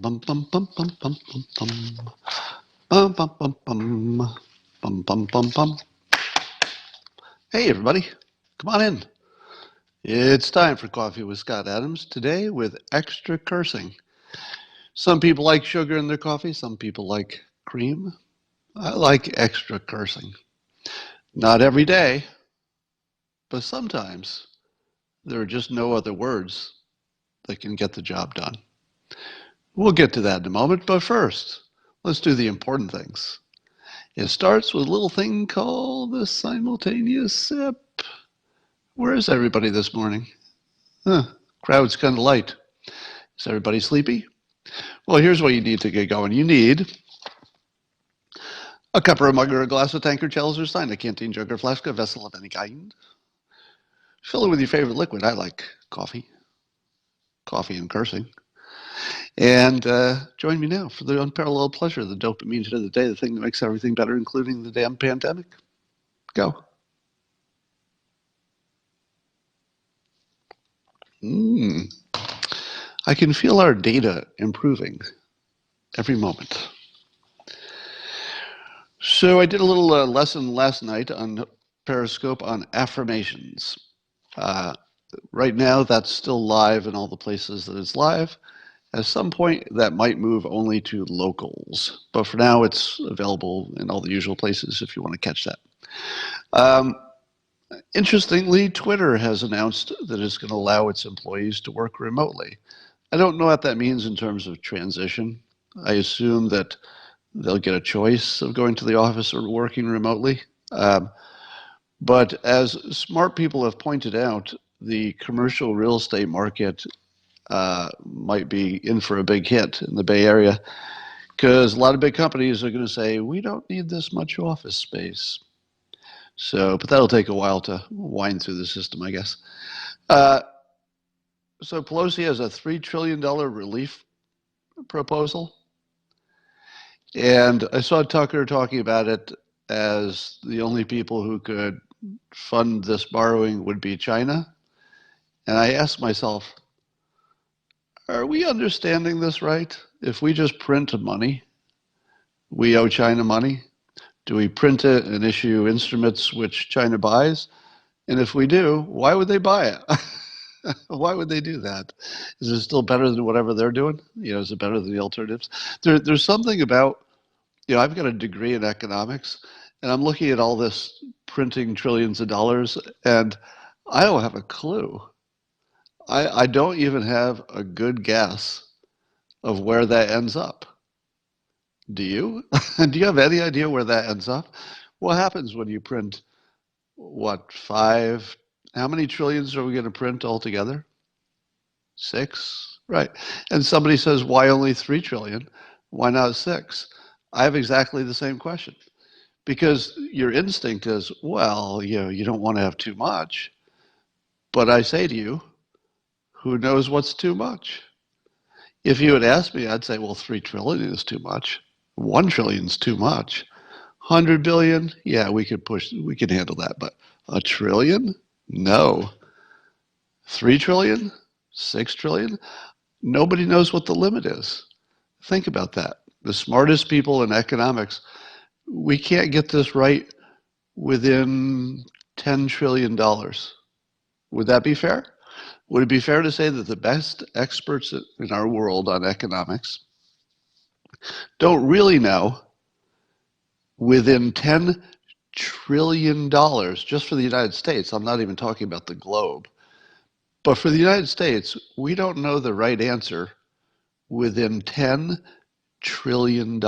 bum bum bum bum bum bum bum. Bum bum bum bum. Bum bum bum bum. Hey everybody, come on in. It's time for Coffee with Scott Adams, today with extra cursing. Some people like sugar in their coffee, some people like cream. I like extra cursing. Not every day, but sometimes there are just no other words that can get the job done. We'll get to that in a moment, but first, let's do the important things. It starts with a little thing called the simultaneous sip. Where is everybody this morning? Crowd's kind of light. Is everybody sleepy? Well, here's what you need to get going. You need a cup or a mug or a glass, a tankard, chalice or stein, a canteen, jug or flask, a vessel of any kind. Fill it with your favorite liquid. I like coffee and cursing. And join me now for the unparalleled pleasure, the dopamine hit of the day, the thing that makes everything better, including the damn pandemic. Go. I can feel our data improving every moment. So I did a little lesson last night on Periscope on affirmations. Right now, that's still live in all the places that it's live. At some point, that might move only to locals. But for now, it's available in all the usual places if you want to catch that. Interestingly, Twitter has announced that it's going to allow its employees to work remotely. I don't know what that means in terms of transition. I assume that they'll get a choice of going to the office or working remotely. But as smart people have pointed out, the commercial real estate market might be in for a big hit in the Bay Area because a lot of big companies are going to say, we don't need this much office space. So, but that'll take a while to wind through the system, I guess. So Pelosi has a $3 trillion relief proposal. And I saw Tucker talking about it as the only people who could fund this borrowing would be China. And I asked myself, are we understanding this right? If we just print money, we owe China money? Do we print it and issue instruments which China buys? And if we do, why would they buy it? Why would they do that? Is it still better than whatever they're doing? Is it better than the alternatives? There's something about, I've got a degree in economics, and I'm looking at all this printing trillions of dollars, and I don't have a clue. I don't even have a good guess of where that ends up. Do you? Do you have any idea where that ends up? What happens when you print, five? How many trillions are we going to print altogether? 6? Right. And somebody says, why only 3 trillion? Why not 6? I have exactly the same question. Because your instinct is, well, you don't want to have too much. But I say to you, who knows what's too much? If you had asked me, I'd say, well, 3 trillion is too much. 1 trillion is too much. 100 billion, yeah, we could handle that. But a trillion? No. 3 trillion? 6 trillion? Nobody knows what the limit is. Think about that. The smartest people in economics, we can't get this right within $10 trillion. Would that be fair? Would it be fair to say that the best experts in our world on economics don't really know within $10 trillion just for the United States? I'm not even talking about the globe. But for the United States, we don't know the right answer within $10 trillion.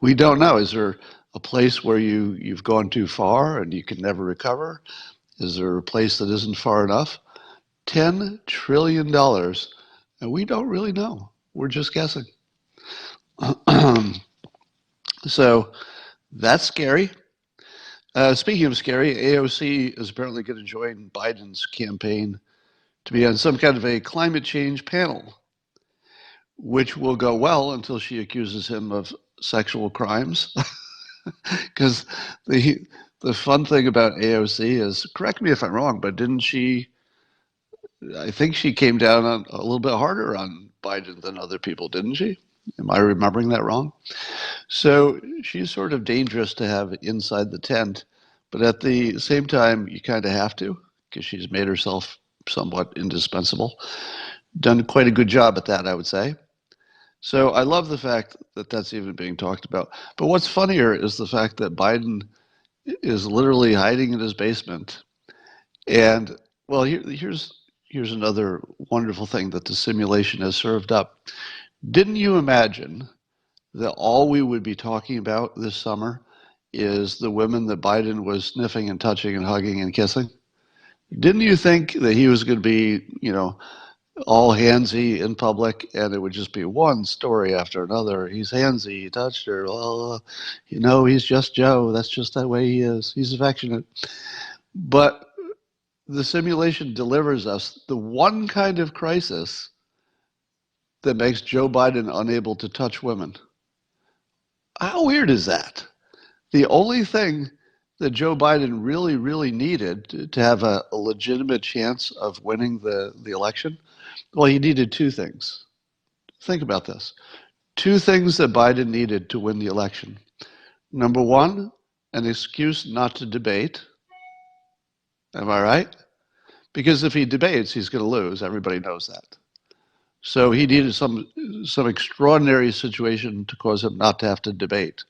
We don't know. Is there a place where you've gone too far and you can never recover? Is there a place that isn't far enough? $10 trillion, and we don't really know. We're just guessing. So that's scary. Speaking of scary, AOC is apparently going to join Biden's campaign to be on some kind of a climate change panel, which will go well until she accuses him of sexual crimes. Because the fun thing about AOC is, correct me if I'm wrong, but didn't she I think she came down a little bit harder on Biden than other people, didn't she? Am I remembering that wrong? So she's sort of dangerous to have inside the tent, but at the same time, you kind of have to because she's made herself somewhat indispensable. Done quite a good job at that, I would say. So I love the fact that that's even being talked about. But what's funnier is the fact that Biden is literally hiding in his basement. And well, here's another wonderful thing that the simulation has served up. Didn't you imagine that all we would be talking about this summer is the women that Biden was sniffing and touching and hugging and kissing? Didn't you think that he was going to be, all handsy in public, and it would just be one story after another? He's handsy, he touched her. Well, he's just Joe. That's just that way he is. He's affectionate. But the simulation delivers us the one kind of crisis that makes Joe Biden unable to touch women. How weird is that? The only thing that Joe Biden really, really needed to have a legitimate chance of winning the election, well, he needed two things. Think about this. Two things that Biden needed to win the election. Number one, an excuse not to debate. Am I right? Because if he debates, he's going to lose. Everybody knows that. So he needed some extraordinary situation to cause him not to have to debate.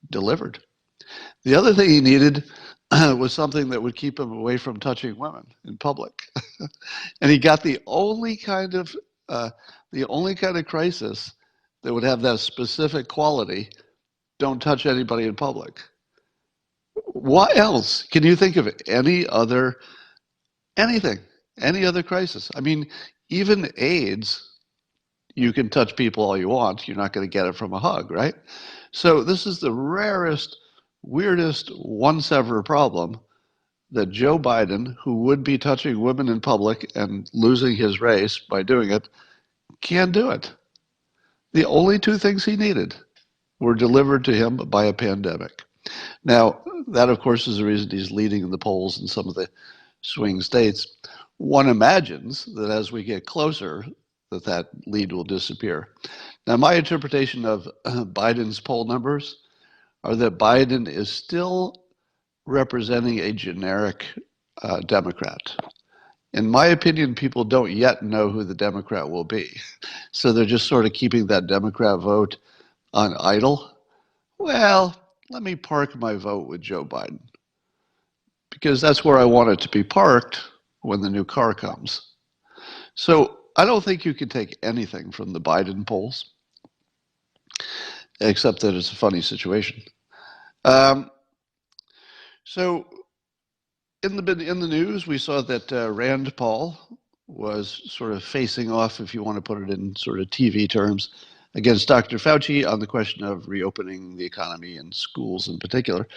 Delivered. The other thing he needed was something that would keep him away from touching women in public, and he got the only kind of crisis that would have that specific quality: don't touch anybody in public. What else? Can you think of anything, any other crisis? I mean, even AIDS, you can touch people all you want. You're not going to get it from a hug, right? So this is the rarest, weirdest, once ever problem that Joe Biden, who would be touching women in public and losing his race by doing it, can do it. The only two things he needed were delivered to him by a pandemic. Now, that, of course, is the reason he's leading in the polls in some of the swing states. One imagines that as we get closer, that lead will disappear. Now, my interpretation of Biden's poll numbers are that Biden is still representing a generic Democrat. In my opinion, people don't yet know who the Democrat will be. So they're just sort of keeping that Democrat vote on idle. Well, let me park my vote with Joe Biden because that's where I want it to be parked when the new car comes. So I don't think you can take anything from the Biden polls, except that it's a funny situation. Um, so in the news, we saw that Rand Paul was sort of facing off, if you want to put it in sort of TV terms, against Dr. Fauci on the question of reopening the economy and schools in particular.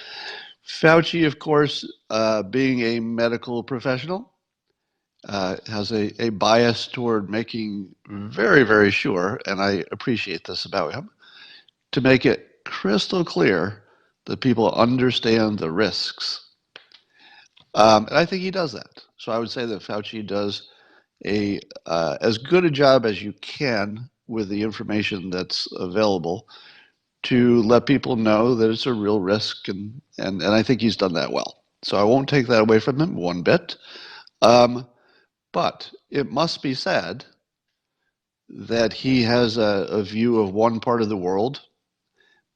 Fauci, of course, being a medical professional, has a bias toward making very, very sure, and I appreciate this about him, to make it crystal clear that people understand the risks. And I think he does that. So I would say that Fauci does as good a job as you can with the information that's available to let people know that it's a real risk, and I think he's done that well. So I won't take that away from him one bit. But it must be said that he has a view of one part of the world,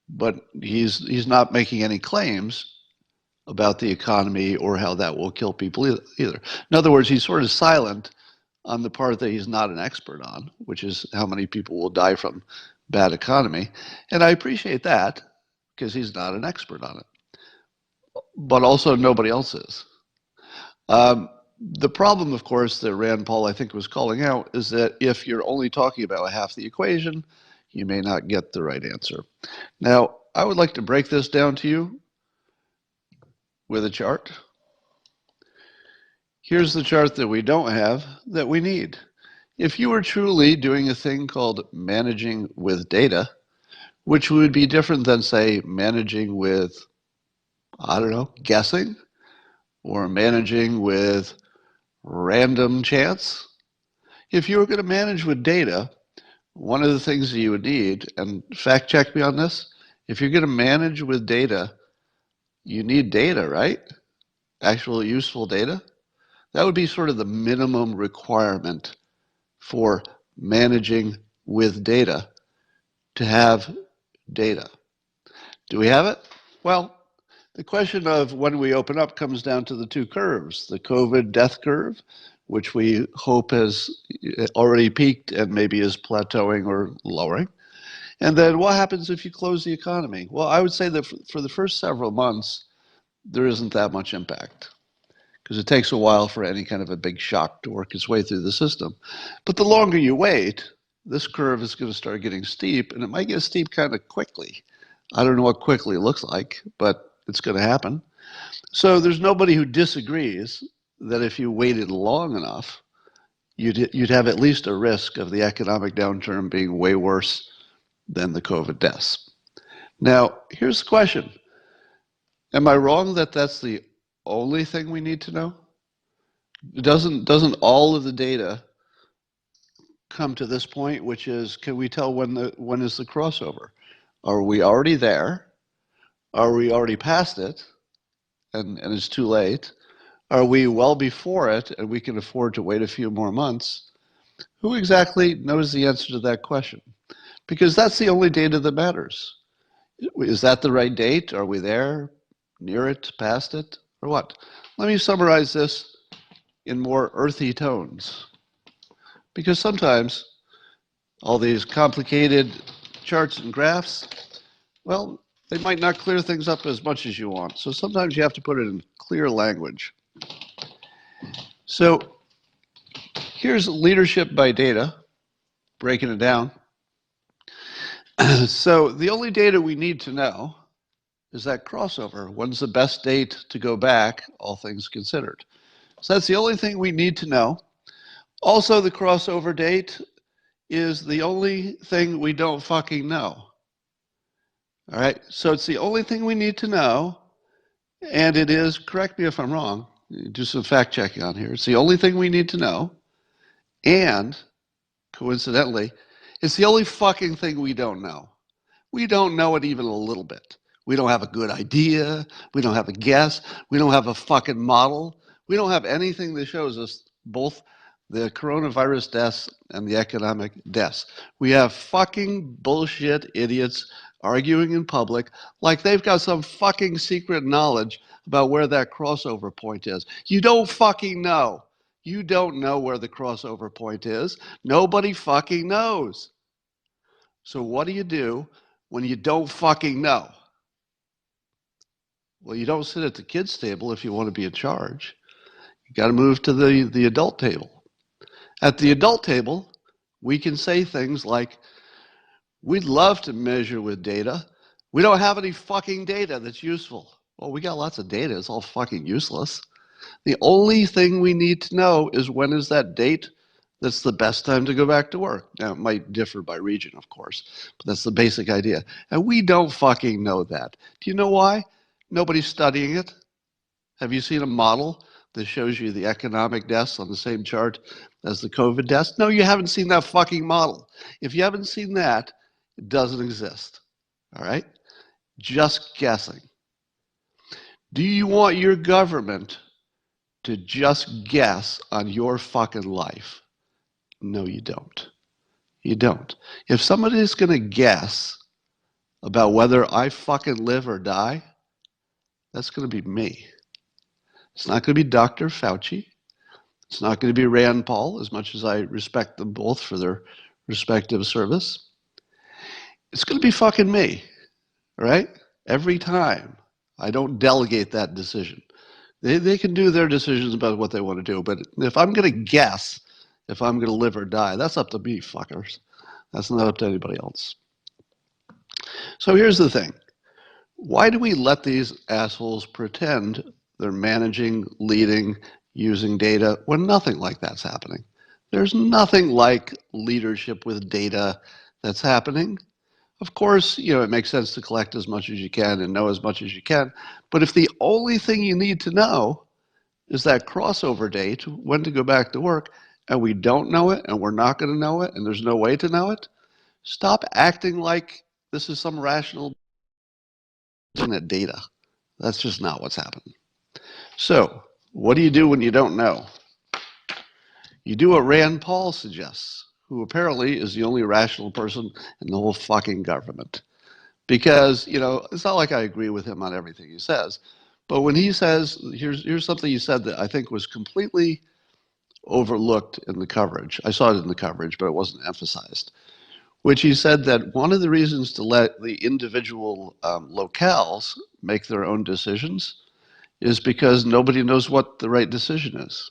but he's not making any claims about the economy or how that will kill people either. In other words, he's sort of silent on the part that he's not an expert on, which is how many people will die from bad economy. And I appreciate that because he's not an expert on it. But also nobody else is. The problem, of course, that Rand Paul, I think, was calling out is that if you're only talking about half the equation, you may not get the right answer. Now, I would like to break this down to you with a chart. Here's the chart that we don't have that we need. If you were truly doing a thing called managing with data, which would be different than, say, managing with, I don't know, guessing, or managing with Random chance? If you were going to manage with data, one of the things that you would need, and fact check me on this, if you're going to manage with data, you need data, right? Actual useful data. That would be sort of the minimum requirement for managing with data, to have data. Do we have it? Well, the question of when we open up comes down to the two curves, the COVID death curve, which we hope has already peaked and maybe is plateauing or lowering. And then what happens if you close the economy? Well, I would say that for the first several months, there isn't that much impact because it takes a while for any kind of a big shock to work its way through the system. But the longer you wait, this curve is going to start getting steep, and it might get steep kind of quickly. I don't know what quickly looks like, but it's going to happen. So there's nobody who disagrees that if you waited long enough, you'd have at least a risk of the economic downturn being way worse than the COVID deaths. Now, here's the question. Am I wrong that that's the only thing we need to know? Doesn't all of the data come to this point, which is, can we tell when is the crossover? Are we already there? Are we already past it and it's too late? Are we well before it and we can afford to wait a few more months? Who exactly knows the answer to that question? Because that's the only data that matters. Is that the right date? Are we there, near it, past it, or what? Let me summarize this in more earthy tones. Because sometimes all these complicated charts and graphs, well, they might not clear things up as much as you want. So sometimes you have to put it in clear language. So here's leadership by data, breaking it down. So the only data we need to know is that crossover. When's the best date to go back, all things considered? So that's the only thing we need to know. Also, the crossover date is the only thing we don't fucking know. All right, so it's the only thing we need to know, and it is, correct me if I'm wrong, do some fact checking on here. It's the only thing we need to know, and coincidentally, it's the only fucking thing we don't know. We don't know it even a little bit. We don't have a good idea. We don't have a guess. We don't have a fucking model. We don't have anything that shows us both the coronavirus deaths and the economic deaths. We have fucking bullshit idiots arguing in public like they've got some fucking secret knowledge about where that crossover point is. You don't fucking know. You don't know where the crossover point is. Nobody fucking knows. So what do you do when you don't fucking know? Well, you don't sit at the kids' table if you want to be in charge. You got to move to the adult table. At the adult table, we can say things like, we'd love to measure with data. We don't have any fucking data that's useful. Well, we got lots of data. It's all fucking useless. The only thing we need to know is when is that date that's the best time to go back to work. Now, it might differ by region, of course, but that's the basic idea. And we don't fucking know that. Do you know why? Nobody's studying it. Have you seen a model that shows you the economic deaths on the same chart as the COVID deaths? No, you haven't seen that fucking model. If you haven't seen that, it doesn't exist. All right? Just guessing. Do you want your government to just guess on your fucking life? No, you don't. You don't. If somebody's going to guess about whether I fucking live or die, that's going to be me. It's not going to be Dr. Fauci. It's not going to be Rand Paul, as much as I respect them both for their respective service. It's going to be fucking me, right? Every time. I don't delegate that decision. They can do their decisions about what they want to do, but if I'm going to guess if I'm going to live or die, that's up to me, fuckers. That's not up to anybody else. So here's the thing. Why do we let these assholes pretend they're managing, leading, using data when nothing like that's happening? There's nothing like leadership with data that's happening. Of course, it makes sense to collect as much as you can and know as much as you can. But if the only thing you need to know is that crossover date, when to go back to work, and we don't know it, and we're not going to know it, and there's no way to know it. Stop acting like this is some rational data. That's just not what's happening. So, what do you do when you don't know? You do what Rand Paul suggests, who apparently is the only rational person in the whole fucking government. Because, it's not like I agree with him on everything he says, but when he says, here's something he said that I think was completely overlooked in the coverage. I saw it in the coverage, but it wasn't emphasized. Which he said that one of the reasons to let the individual locales make their own decisions is because nobody knows what the right decision is.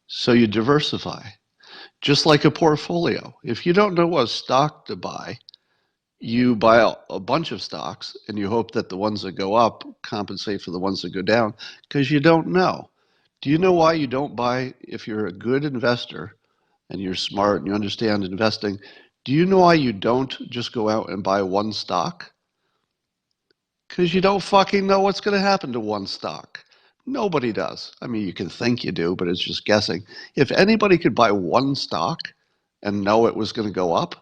So you diversify, just like a portfolio. If you don't know what stock to buy, you buy a bunch of stocks and you hope that the ones that go up compensate for the ones that go down because you don't know. Do you know why you don't buy, if you're a good investor and you're smart and you understand investing, do you know why you don't just go out and buy one stock? Because you don't fucking know what's going to happen to one stock. Nobody does. I mean, you can think you do, but it's just guessing. If anybody could buy one stock and know it was going to go up,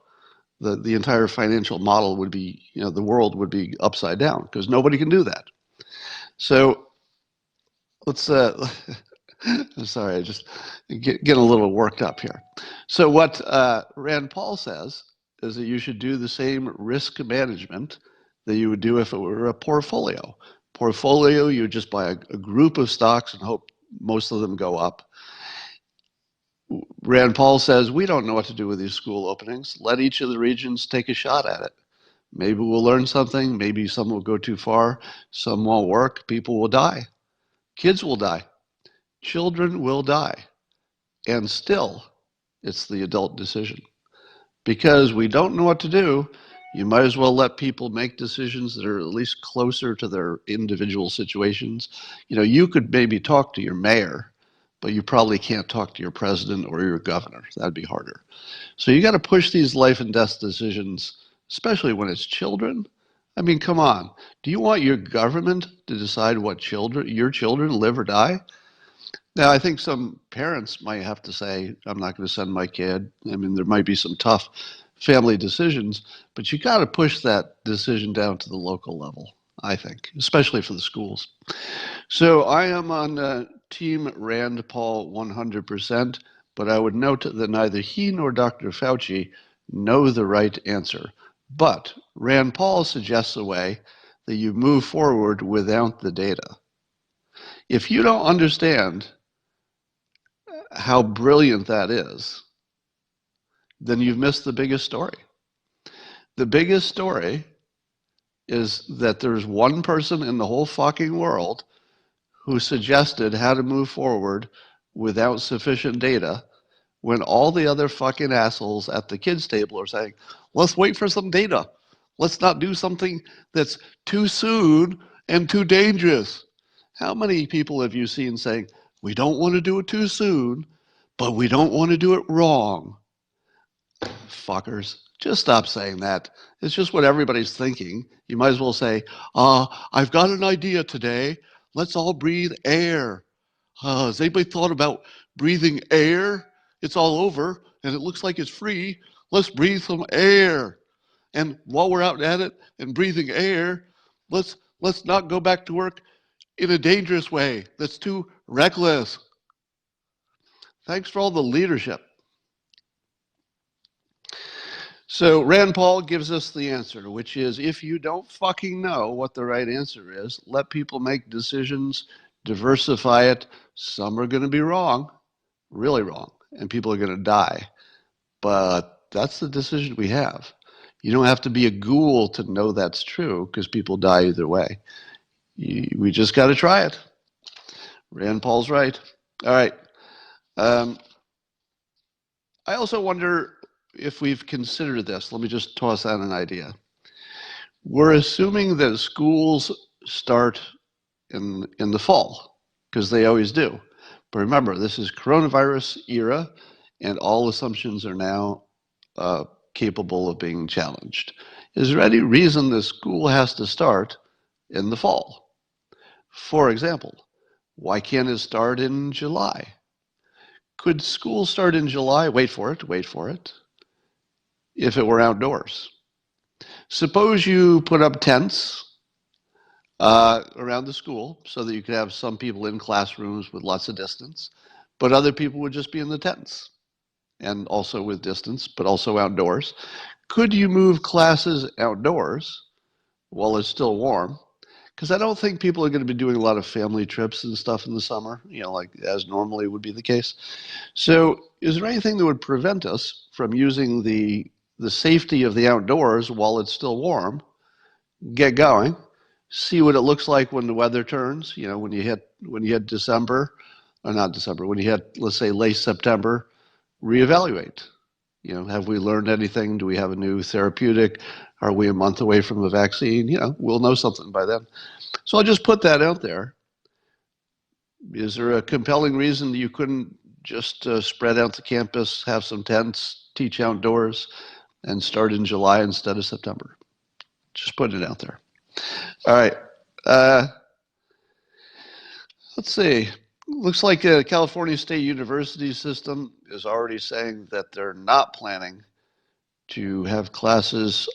the entire financial model would be, the world would be upside down because nobody can do that. So let's, I'm sorry, I just get a little worked up here. So what Rand Paul says is that you should do the same risk management that you would do if it were a portfolio. Portfolio, you just buy a group of stocks and hope most of them go up. Rand Paul says, we don't know what to do with these school openings. Let each of the regions take a shot at it. Maybe we'll learn something. Maybe some will go too far. Some won't work. People will die. Kids will die. Children will die. And still, it's the adult decision. Because we don't know what to do, you might as well let people make decisions that are at least closer to their individual situations. You could maybe talk to your mayor, but you probably can't talk to your president or your governor. That'd be harder. So you got to push these life and death decisions, especially when it's children. I mean, come on. Do you want your government to decide what your children live or die? Now, I think some parents might have to say, I'm not going to send my kid. I mean, there might be some tough family decisions, but you got to push that decision down to the local level, I think, especially for the schools. So I am on Team Rand Paul 100%, but I would note that neither he nor Dr. Fauci know the right answer. But Rand Paul suggests a way that you move forward without the data. If you don't understand how brilliant that is, then you've missed the biggest story. The biggest story is that there's one person in the whole fucking world who suggested how to move forward without sufficient data when all the other fucking assholes at the kids' table are saying, let's wait for some data. Let's not do something that's too soon and too dangerous. How many people have you seen saying, we don't want to do it too soon, but we don't want to do it wrong? Fuckers, just stop saying that. It's just what everybody's thinking. You might as well say, I've got an idea today. Let's all breathe air. Has anybody thought about breathing air? It's all over and it looks like it's free. Let's breathe some air. And while we're out at it and breathing air, let's not go back to work in a dangerous way. That's too reckless. Thanks for all the leadership. So Rand Paul gives us the answer, which is if you don't fucking know what the right answer is, let people make decisions, diversify it. Some are going to be wrong, really wrong, and people are going to die. But that's the decision we have. You don't have to be a ghoul to know that's true because people die either way. We just got to try it. Rand Paul's right. All right. I also wonder if we've considered this. Let me just toss out an idea. We're assuming that schools start in the fall because they always do. But remember, this is coronavirus era, and all assumptions are now capable of being challenged. Is there any reason the school has to start in the fall? For example, Why can't it start in July? Could school start in July? Wait for it, wait for it. If it were outdoors. Suppose you put up tents around the school so that you could have some people in classrooms with lots of distance, but other people would just be in the tents and also with distance, but also outdoors. Could you move classes outdoors while it's still warm? Because I don't think people are going to be doing a lot of family trips and stuff in the summer, like as normally would be the case. So, is there anything that would prevent us from using the safety of the outdoors while it's still warm? Get going, see what it looks like when the weather turns. When you hit December, or not December, when you hit, let's say, late September, reevaluate. Have we learned anything? Do we have a new therapeutic? Are we a month away from the vaccine? We'll know something by then. So I'll just put that out there. Is there a compelling reason you couldn't just spread out the campus, have some tents, teach outdoors, and start in July instead of September? Just putting it out there. All right. Uh, let's see. Looks like California State University system is already saying that they're not planning to have classes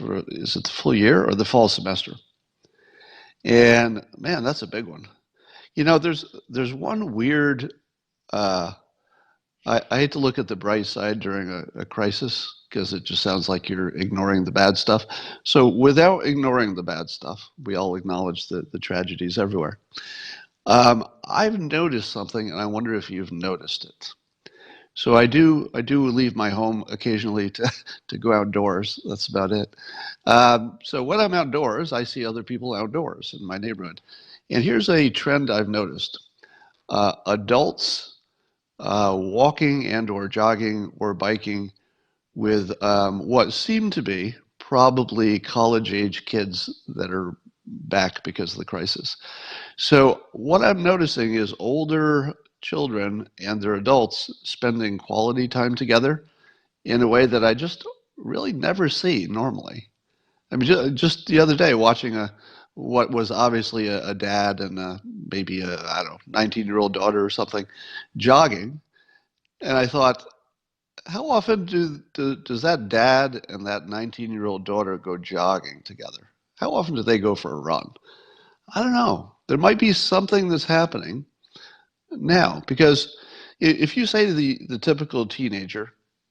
is it the full year or the fall semester? And man, that's a big one. There's one weird. Uh, I hate to look at the bright side during a crisis because it just sounds like you're ignoring the bad stuff. So without ignoring the bad stuff, we all acknowledge the tragedies everywhere. I've noticed something, and I wonder if you've noticed it. So I do leave my home occasionally to go outdoors. That's about it. So when I'm outdoors, I see other people outdoors in my neighborhood. And here's a trend I've noticed. Adults walking and or jogging or biking with what seem to be probably college-age kids that are back because of the crisis. So what I'm noticing is older children and their adults spending quality time together in a way that I just really never see normally. I mean, just the other day watching what was obviously a dad and maybe I don't know 19-year-old daughter or something jogging, and I thought, how often does that dad and that 19-year-old daughter go jogging together? How often do they go for a run? I don't know. There might be something that's happening now because if you say to the typical teenager,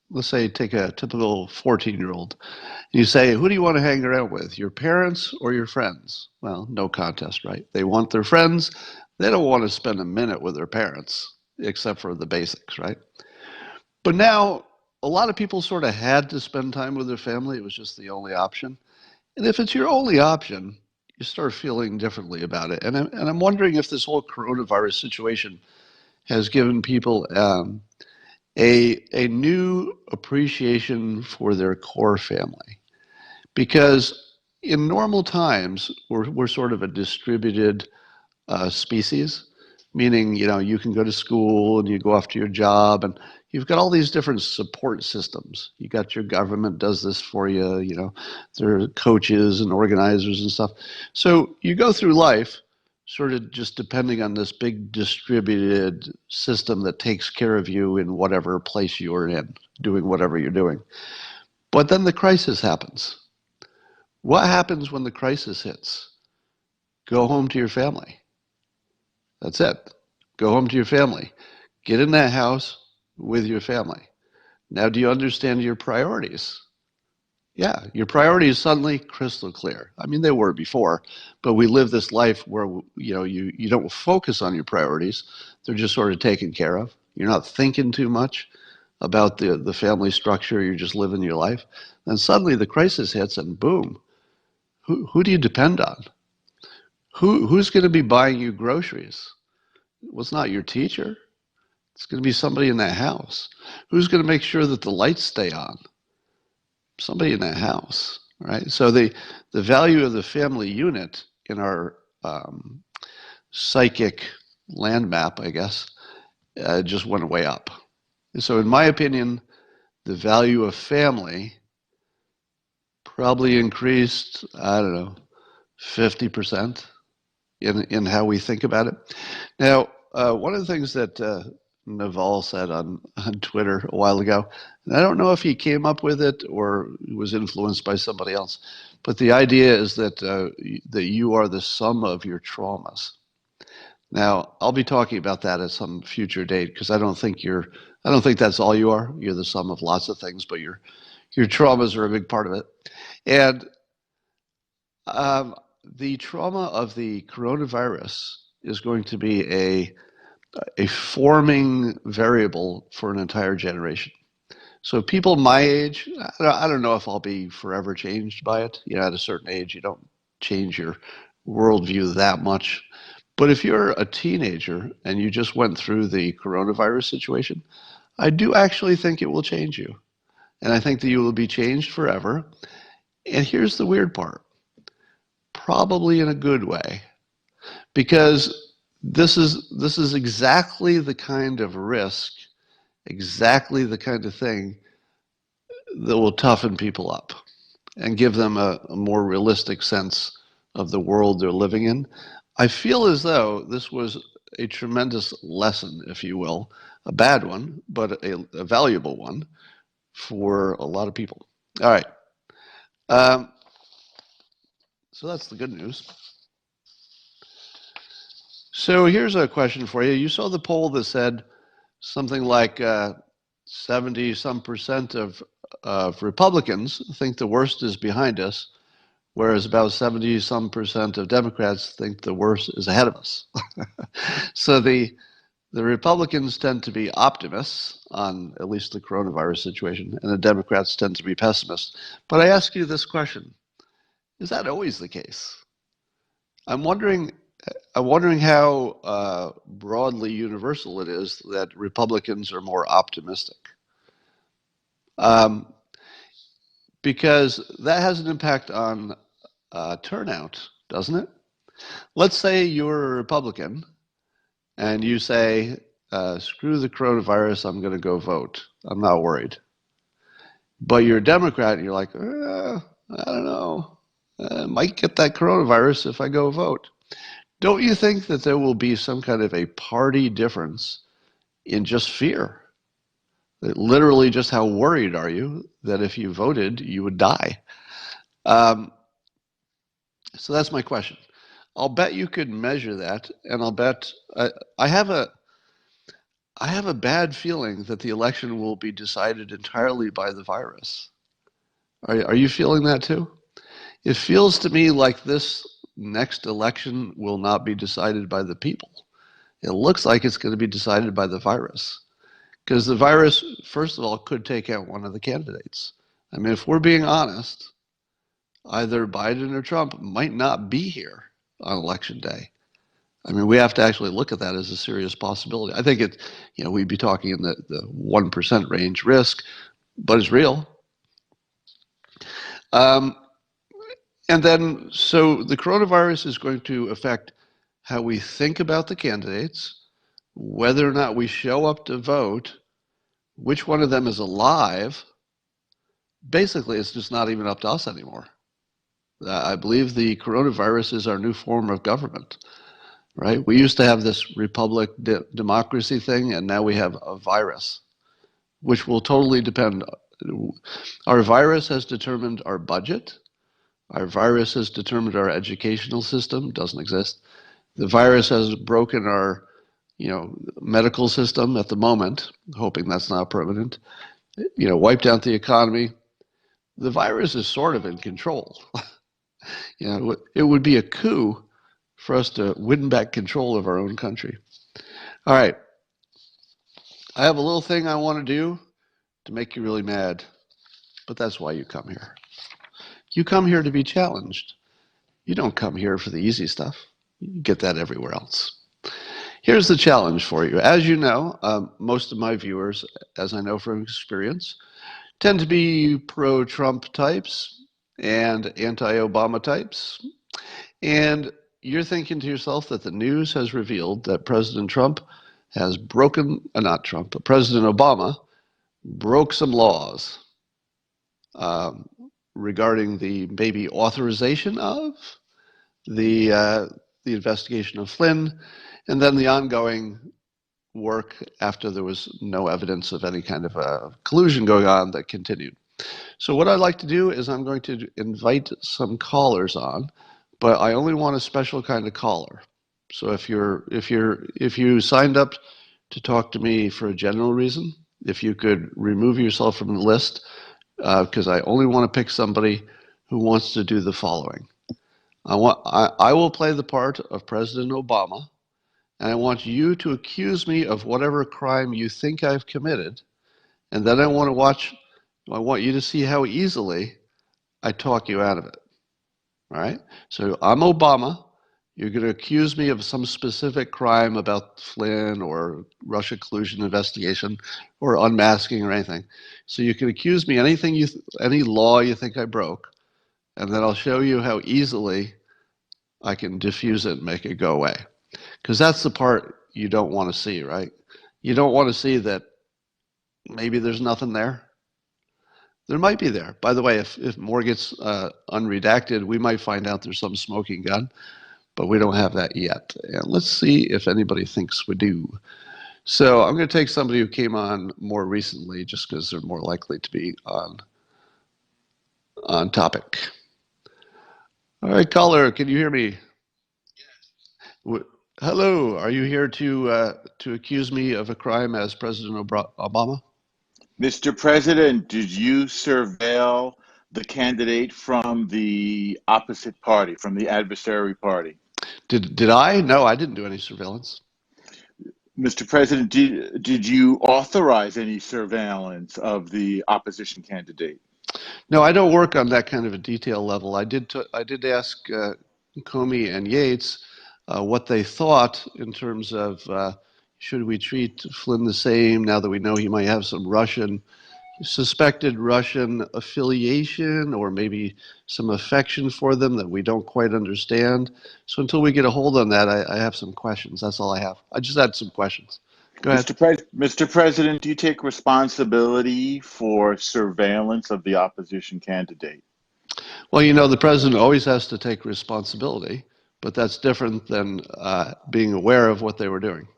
let's say take a typical 14-year-old, you say, who do you want to hang around with, your parents or your friends? Well, no contest, right? They want their friends. They don't want to spend a minute with their parents, except for the basics, right? But now a lot of people sort of had to spend time with their family. It was just the only option. And if it's your only option, you start feeling differently about it. And I'm wondering if this whole coronavirus situation has given people a new appreciation for their core family. Because in normal times, we're sort of a distributed species, meaning, you can go to school and you go off to your job and you've got all these different support systems. You got your government does this for you, there are coaches and organizers and stuff. So you go through life sort of just depending on this big distributed system that takes care of you in whatever place you're in, doing whatever you're doing. But then the crisis happens. What happens when the crisis hits? Go home to your family. That's it. Go home to your family. Get in that house with your family. Now, do you understand your priorities? Yeah, your priorities suddenly crystal clear. I mean, they were before, but we live this life where you don't focus on your priorities. They're just sort of taken care of. You're not thinking too much about the family structure. You're just living your life. Then suddenly the crisis hits, and boom, who do you depend on? Who's going to be buying you groceries? Well, it's not your teacher. It's going to be somebody in that house. Who's going to make sure that the lights stay on? Somebody in that house, right? So the value of the family unit in our psychic land map, I guess, just went way up. So in my opinion, the value of family probably increased, I don't know, 50%. in how we think about it. Now, one of the things that Naval said on Twitter a while ago, and I don't know if he came up with it or was influenced by somebody else, but the idea is that that you are the sum of your traumas. Now, I'll be talking about that at some future date because I don't think that's all you are. You're the sum of lots of things, but your traumas are a big part of it. And the trauma of the coronavirus is going to be a forming variable for an entire generation. So people my age, I don't know if I'll be forever changed by it. You know, at a certain age, you don't change your worldview that much. But if you're a teenager and you just went through the coronavirus situation, I do actually think it will change you. And I think that you will be changed forever. And here's the weird part, probably in a good way, because this is exactly the kind of risk, exactly the kind of thing that will toughen people up and give them a more realistic sense of the world they're living in. I feel as though this was a tremendous lesson, if you will, a bad one, but a valuable one for a lot of people. All right. So that's the good news. So here's a question for you. You saw the poll that said something like 70 some percent of Republicans think the worst is behind us, whereas about 70 some percent of Democrats think the worst is ahead of us. So the Republicans tend to be optimists on at least the coronavirus situation, and the Democrats tend to be pessimists. But I ask you this question: is that always the case? I'm wondering. I'm wondering how broadly universal it is that Republicans are more optimistic. Um, because that has an impact on turnout, doesn't it? Let's say you're a Republican and you say, screw the coronavirus, I'm going to go vote. I'm not worried. But you're a Democrat and you're like, I don't know. I might get that coronavirus if I go vote. Don't you think that there will be some kind of a party difference in just fear? Literally, just how worried are you that if you voted, you would die? Um, so that's my question. I'll bet you could measure that, and I'll bet I have a bad feeling that the election will be decided entirely by the virus. Are you feeling that too? It feels to me like this next election will not be decided by the people. It looks like it's going to be decided by the virus. Because the virus, first of all, could take out one of the candidates. I mean, if we're being honest, either Biden or Trump might not be here on election day. I mean, we have to actually look at that as a serious possibility. I think we'd be talking in the 1% range risk, but it's real. And then, so the coronavirus is going to affect how we think about the candidates, whether or not we show up to vote, which one of them is alive. Basically, it's just not even up to us anymore. I believe the coronavirus is our new form of government, right? We used to have this republic democracy thing, and now we have a virus, which will totally depend. Our virus has determined our budget. Our virus has determined our educational system, doesn't exist. The virus has broken our, medical system at the moment, hoping that's not permanent. Wiped out the economy. The virus is sort of in control. It would be a coup for us to win back control of our own country. All right. I have a little thing I want to do to make you really mad, but that's why you come here. You come here to be challenged. You don't come here for the easy stuff. You get that everywhere else. Here's the challenge for you. As you know, most of my viewers, as I know from experience, tend to be pro-Trump types and anti-Obama types. And you're thinking to yourself that the news has revealed that President Trump has broken, not Trump, but President Obama broke some laws regarding the maybe authorization of the the investigation of Flynn, and then the ongoing work after there was no evidence of any kind of collusion going on that continued. So what I'd like to do is I'm going to invite some callers on, but I only want a special kind of caller. So if you signed up to talk to me for a general reason, if you could remove yourself from the list, because I only want to pick somebody who wants to do the following. I will play the part of President Obama, and I want you to accuse me of whatever crime you think I've committed, and then I want you to see how easily I talk you out of it. All right? So I'm Obama. You're going to accuse me of some specific crime about Flynn or Russia collusion investigation or unmasking or anything. So you can accuse me any law you think I broke, and then I'll show you how easily I can diffuse it and make it go away. Because that's the part you don't want to see, right? You don't want to see that maybe there's nothing there. There might be there. By the way, if more gets unredacted, we might find out there's some smoking gun, but we don't have that yet. And let's see if anybody thinks we do. So I'm going to take somebody who came on more recently just because they're more likely to be on topic. All right, caller, can you hear me? Hello, are you here to accuse me of a crime as President Obama? Mr. President, did you surveil the candidate from the opposite party, from the adversary party? Did I? No, I didn't do any surveillance. Mr. President, did you authorize any surveillance of the opposition candidate? No, I don't work on that kind of a detail level. I did ask Comey and Yates what they thought in terms of should we treat Flynn the same now that we know he might have some suspected Russian affiliation or maybe some affection for them that we don't quite understand. So until we get a hold on that, I have some questions. That's all I have. I just had some questions. Go ahead. Mr. President, do you take responsibility for surveillance of the opposition candidate? Well, the president always has to take responsibility, but that's different than being aware of what they were doing.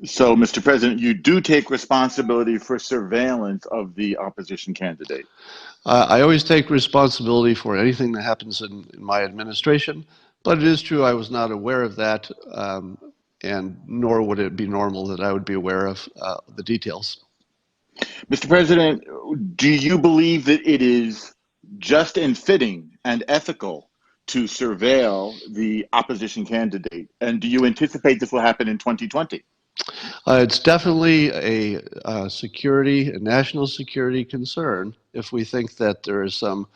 So, Mr. President, you do take responsibility for surveillance of the opposition candidate. I always take responsibility for anything that happens in my administration, but it is true I was not aware of that, and nor would it be normal that I would be aware of the details. Mr. President, do you believe that it is just and fitting and ethical to surveil the opposition candidate? And do you anticipate this will happen in 2020? It's definitely a national security concern if we think that there is some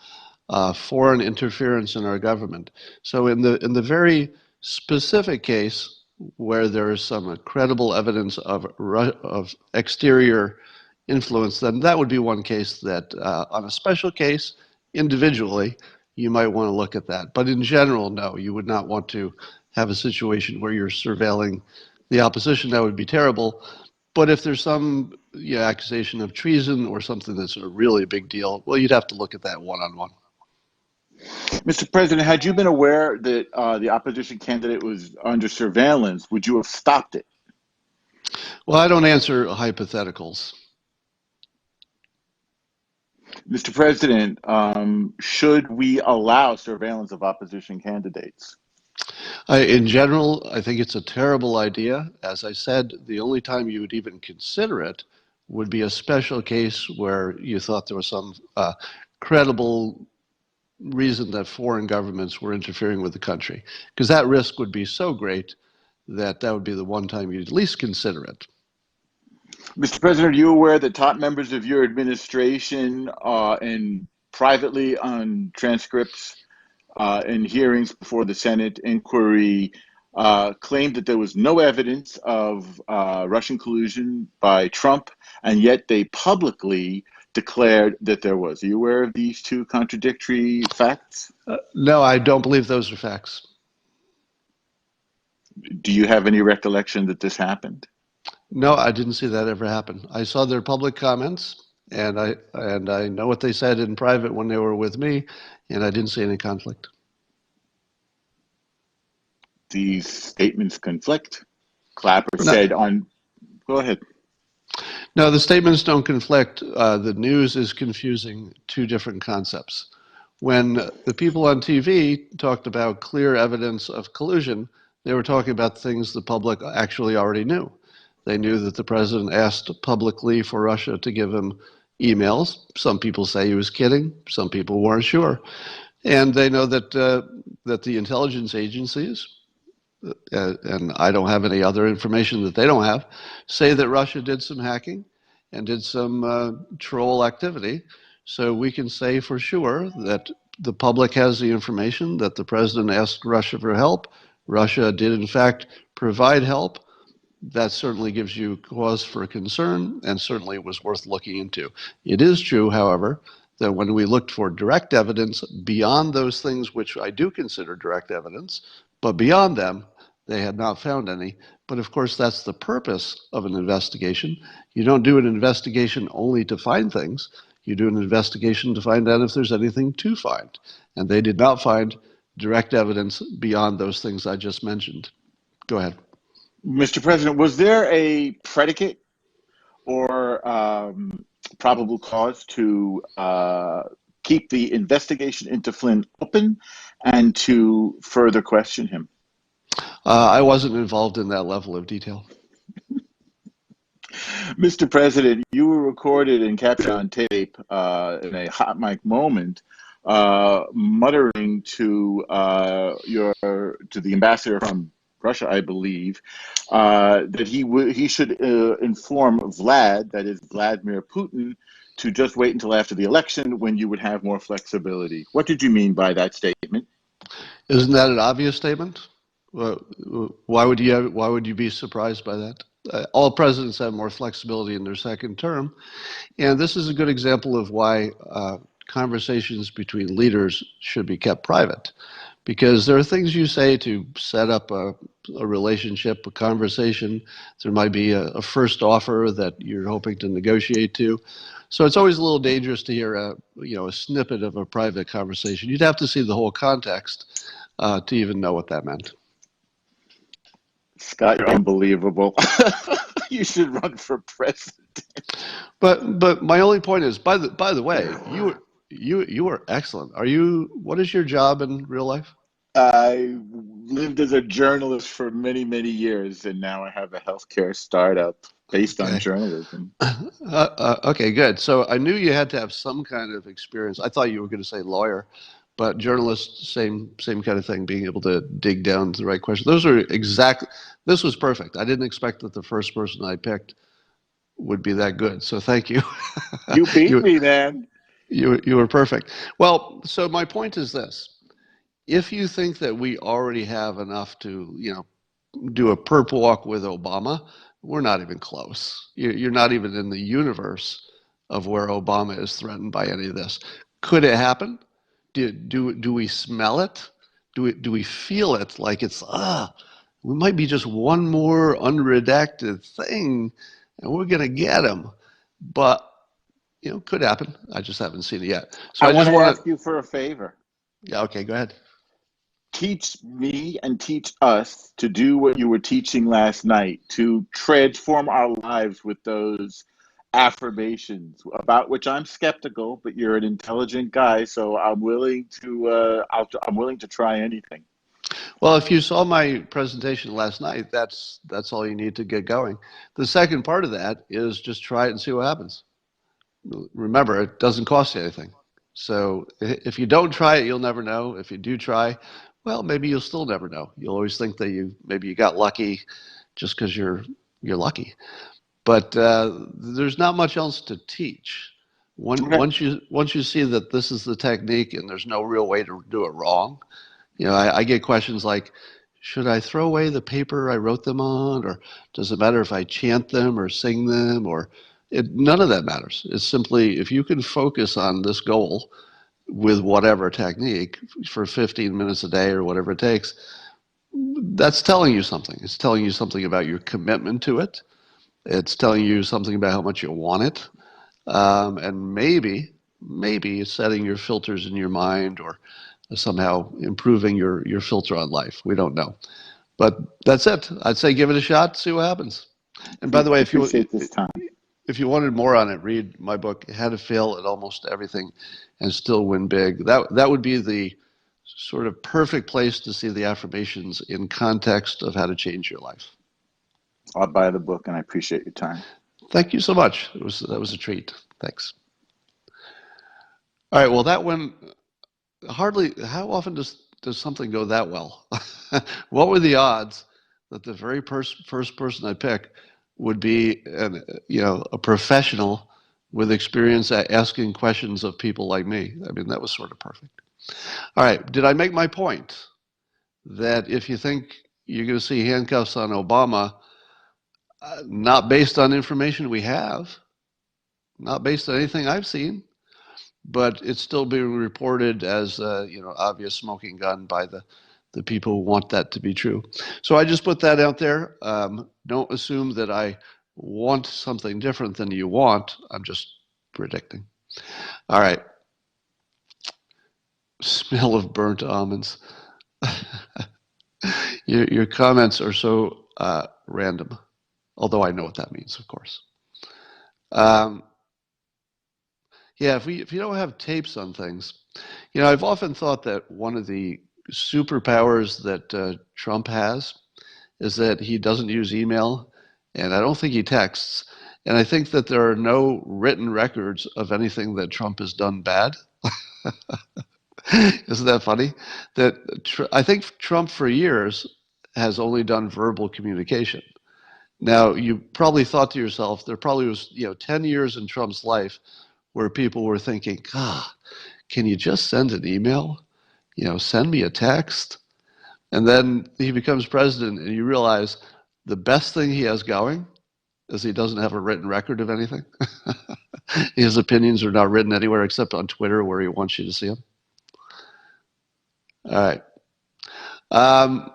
foreign interference in our government. So in the very specific case where there is some credible evidence of exterior influence, then that would be one case that on a special case, individually, you might want to look at that. But in general, no, you would not want to have a situation where you're surveilling the opposition. That would be terrible. But if there's some accusation of treason or something that's a really big deal, well, you'd have to look at that one-on-one. Mr. President, had you been aware that the opposition candidate was under surveillance, would you have stopped it? Well, I don't answer hypotheticals. Mr. President, should we allow surveillance of opposition candidates? In general, I think it's a terrible idea. As I said, the only time you would even consider it would be a special case where you thought there was some credible reason that foreign governments were interfering with the country, because that risk would be so great that would be the one time you'd at least consider it. Mr. President, are you aware that top members of your administration and privately on transcripts in hearings before the Senate inquiry claimed that there was no evidence of Russian collusion by Trump, and yet they publicly declared that there was? Are you aware of these two contradictory facts? No, I don't believe those are facts. Do you have any recollection that this happened? No, I didn't see that ever happen. I saw their public comments, and I know what they said in private when they were with me, and I didn't see any conflict. these statements conflict. Clapper No, said on, go ahead. no, the statements don't conflict. The news is confusing two different concepts. When the people on TV talked about clear evidence of collusion, they were talking about things the public actually already knew. They knew that the president asked publicly for Russia to give him emails. Some people say he was kidding. Some people weren't sure. And they know that the intelligence agencies, and I don't have any other information that they don't have, say that Russia did some hacking and did some troll activity. So we can say for sure that the public has the information that the president asked Russia for help. Russia did, in fact, provide help. That certainly gives you cause for concern and certainly was worth looking into. It is true, however, that when we looked for direct evidence beyond those things which I do consider direct evidence, but beyond them, they had not found any. But of course, that's the purpose of an investigation. You don't do an investigation only to find things. You do an investigation to find out if there's anything to find. And they did not find direct evidence beyond those things I just mentioned. Go ahead. Mr. President, was there a predicate or probable cause to keep the investigation into Flynn open and to further question him? I wasn't involved in that level of detail. Mr. President, you were recorded and captured on tape in a hot mic moment, muttering to the ambassador from Russia, I believe, that he should inform Vlad, that is Vladimir Putin, to just wait until after the election when you would have more flexibility. What did you mean by that statement? Isn't that an obvious statement? Why would you be surprised by that? All presidents have more flexibility in their second term, and this is a good example of why conversations between leaders should be kept private, because there are things you say to set up a relationship, a conversation. There might be a first offer that you're hoping to negotiate to. So it's always a little dangerous to hear a snippet of a private conversation. You'd have to see the whole context to even know what that meant. Scott, you're unbelievable. You should run for president. But my only point is, by the way, you are excellent. What is your job in real life? I lived as a journalist for many, many years, and now I have a healthcare startup based on Okay. journalism. Okay, good. So I knew you had to have some kind of experience. I thought you were going to say lawyer, but journalist, same kind of thing, being able to dig down to the right question. This was perfect. I didn't expect that the first person I picked would be that good. So thank you. You beat You me, man. you were perfect. Well, so my point is this. If you think that we already have enough to, do a perp walk with Obama, we're not even close. You're not even in the universe of where Obama is threatened by any of this. Could it happen? Do we smell it? Do we feel it? Like we might be just one more unredacted thing, and we're gonna get him. But could happen. I just haven't seen it yet. So I I want just to want ask to. you for a favor. Yeah. Okay. Go ahead. Teach me and teach us to do what you were teaching last night, to transform our lives with those affirmations about which I'm skeptical, but you're an intelligent guy, so I'm willing to I'm willing to try anything. Well, if you saw my presentation last night, that's all you need to get going. The second part of that is just try it and see what happens. Remember, it doesn't cost you anything. So if you don't try it, you'll never know. If you do try, well, maybe you'll still never know. You'll always think that maybe you got lucky just because you're lucky. But there's not much else to teach. Okay. Once you see that this is the technique and there's no real way to do it wrong, I get questions like, should I throw away the paper I wrote them on, or does it matter if I chant them or sing them, or none of that matters. It's simply if you can focus on this goal with whatever technique for 15 minutes a day or whatever it takes, that's telling you something. It's telling you something about your commitment to it. It's telling you something about how much you want it, and maybe setting your filters in your mind or somehow improving your filter on life. We don't know. But that's it. I'd say give it a shot, see what happens. And by the way, I appreciate this time. if you wanted more on it, read my book, How to Fail at Almost Everything and Still Win Big. That would be the sort of perfect place to see the affirmations in context of how to change your life. I'll buy the book, and I appreciate your time. Thank you so much. That was a treat. Thanks. All right. Well, that went hardly. How often does something go that well? What were the odds that the very first person I pick would be a professional with experience at asking questions of people like me? I mean, that was sort of perfect. All right. Did I make my point that if you think you're going to see handcuffs on Obama, not based on information we have, not based on anything I've seen, but it's still being reported as obvious smoking gun by the people who want that to be true. So I just put that out there. Don't assume that I want something different than you want. I'm just predicting. All right. Smell of burnt almonds. Your comments are so random, although I know what that means, of course. Yeah, if you don't have tapes on things, I've often thought that one of the superpowers that Trump has is that he doesn't use email, and I don't think he texts. And I think that there are no written records of anything that Trump has done bad. Isn't that funny? I think Trump for years has only done verbal communication. Now, you probably thought to yourself, there probably was 10 years in Trump's life where people were thinking, God, can you just send an email? Send me a text. And then he becomes president, and you realize the best thing he has going is he doesn't have a written record of anything. His opinions are not written anywhere except on Twitter where he wants you to see them. All right.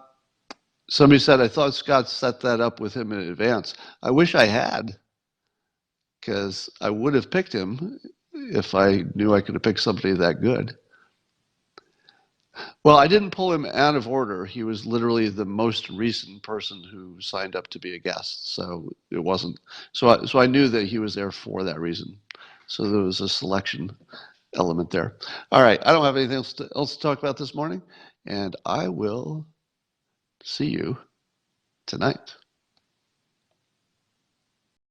Somebody said, I thought Scott set that up with him in advance. I wish I had, because I would have picked him if I knew I could have picked somebody that good. Well, I didn't pull him out of order. He was literally the most recent person who signed up to be a guest. So it wasn't. So I knew that he was there for that reason. So there was a selection element there. All right. I don't have anything else to talk about this morning. And I will see you tonight.